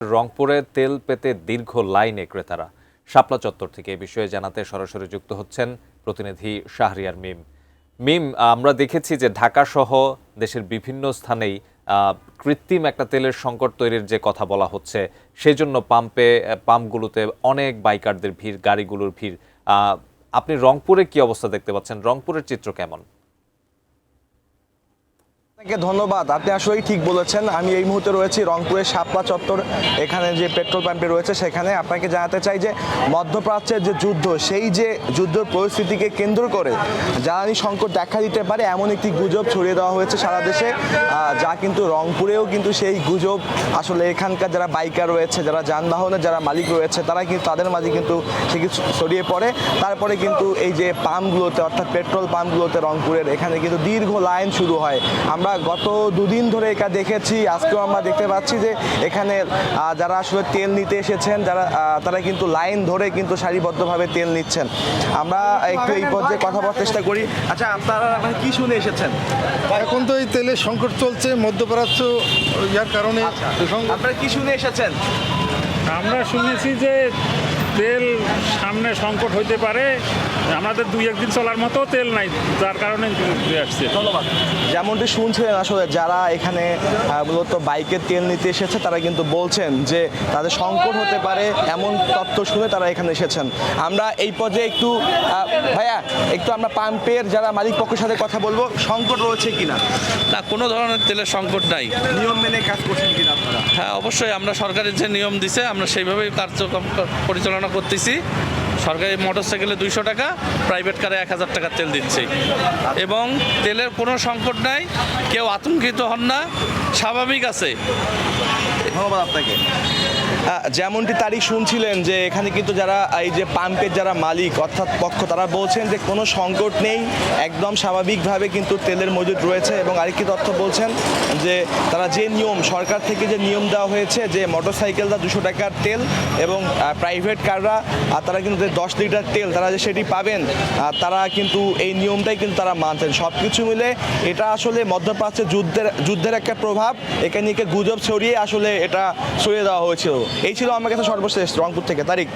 রংপুরে তেল পেতে দীর্ঘ লাইনে ক্রেতারা। শাপলা চত্বর থেকে এ বিষয়ে জানাতে সরাসরি যুক্ত হচ্ছেন প্রতিনিধি শাহরিয়ার মিম। মিম, আমরা দেখেছি যে ঢাকা সহ দেশের বিভিন্ন স্থানেই কৃত্রিম একটা তেলের সংকট তৈরির যে কথা বলা হচ্ছে, সেই জন্য পাম্পগুলোতে অনেক বাইকারদের ভিড়, গাড়িগুলোর ভিড়। আপনি রংপুরে কি অবস্থা দেখতে পাচ্ছেন? রংপুরের চিত্র কেমন? আপনাকে ধন্যবাদ। আপনি আসলেই ঠিক বলেছেন। আমি এই মুহূর্তে রয়েছি রংপুরের শাপলা চত্বর, এখানে যে পেট্রোল পাম্পে রয়েছে সেখানে। আপনাকে জানাতে চাই যে মধ্যপ্রাচ্যের যে যুদ্ধ, সেই যে যুদ্ধের পরিস্থিতিকে কেন্দ্র করে জ্বালানি সংকট দেখা দিতে পারে এমন একটি গুজব ছড়িয়ে দেওয়া হয়েছে সারা দেশে, যা কিন্তু রংপুরেও কিন্তু সেই গুজব আসলে এখানকার যারা বাইকার রয়েছে, যারা যানবাহনের যারা মালিক রয়েছে, তারা কিন্তু তাদের মাঝে কিন্তু সে কিছু ছড়িয়ে পড়ে। তারপরে কিন্তু এই যে পাম্পগুলোতে, অর্থাৎ পেট্রোল পাম্পগুলোতে রংপুরের এখানে কিন্তু দীর্ঘ লাইন শুরু হয়। আমরা গত দুদিন ধরে এটা দেখেছি, আজকেও আমরা দেখতে পাচ্ছি যে এখানে যারা আসলে তেল নিতে এসেছেন, তারা কিন্তু লাইন ধরে কিন্তু সারিবদ্ধভাবে তেল নিচ্ছেন। আমরা একটু এই পর্যায়ে কথা বলার চেষ্টা করি। আচ্ছা, আপনারা কি শুনে এসেছেন? এখন তো এই তেলের সংকট চলছে মধ্যপ্রাচ্য, ইয়ার কারণে। আপনারা কি শুনে এসেছেন? আমরা শুনেছি যে তেল সামনে সংকট হইতে পারে, আমাদের দুই একদিন চলার মতো তেল নাই, যার কারণে আসছে। ধন্যবাদ। যেমনটি শুনছিলেন, আসলে যারা এখানে মূলত বাইকের তেল নিতে এসেছে তারা কিন্তু বলছেন যে তাদের সংকট হতে পারে, এমন তথ্য শুনে তারা এখানে এসেছেন। আমরা এই পর্যায়ে একটু ভাইয়া, একটু আমরা পাম্পের যারা মালিক পক্ষের সাথে কথা বলবো, সংকট রয়েছে কিনা? না, কোনো ধরনের তেলের সংকট নাই। নিয়ম মেনে কাজ করছেন কিনা আপনারা? হ্যাঁ, অবশ্যই আমরা সরকারের যে নিয়ম দিছে আমরা সেইভাবেই কার্যক্রম পরিচালনা করতেছি। সরকারি মোটরসাইকেলে 200 টাকা, প্রাইভেট কারে 1000 টাকা তেল দিচ্ছে এবং তেলের কোনো সংকট নাই। কেউ আতঙ্কিত হন না, স্বাভাবিক আছে। ধন্যবাদ আপনাকে। যেমনটি তারিখ শুনছিলেন যে এখানে কিন্তু যারা এই যে পাম্পের যারা মালিক অর্থাৎ পক্ষ, তারা বলছেন যে কোনো সংকট নেই, একদম স্বাভাবিকভাবে কিন্তু তেলের মজুদ রয়েছে। এবং আরেকটি তথ্য বলছেন যে তারা যে নিয়ম, সরকার থেকে যে নিয়ম দেওয়া হয়েছে যে মোটরসাইকেলরা 200 টাকার তেল এবং প্রাইভেট কাররা তারা কিন্তু 10 লিটার তেল তারা যে সেটি পাবেন, তারা কিন্তু এই নিয়মটাই কিন্তু তারা মানছেন। সব কিছু মিলে এটা আসলে মধ্যপ্রাচ্যের যুদ্ধের একটা প্রভাব, এখানে গুজব ছড়িয়ে আসলে এটা ছড়িয়ে দেওয়া হয়েছিল। এই ছিল আমার কাছে সর্বশেষ রংপুর থেকে তারিখ।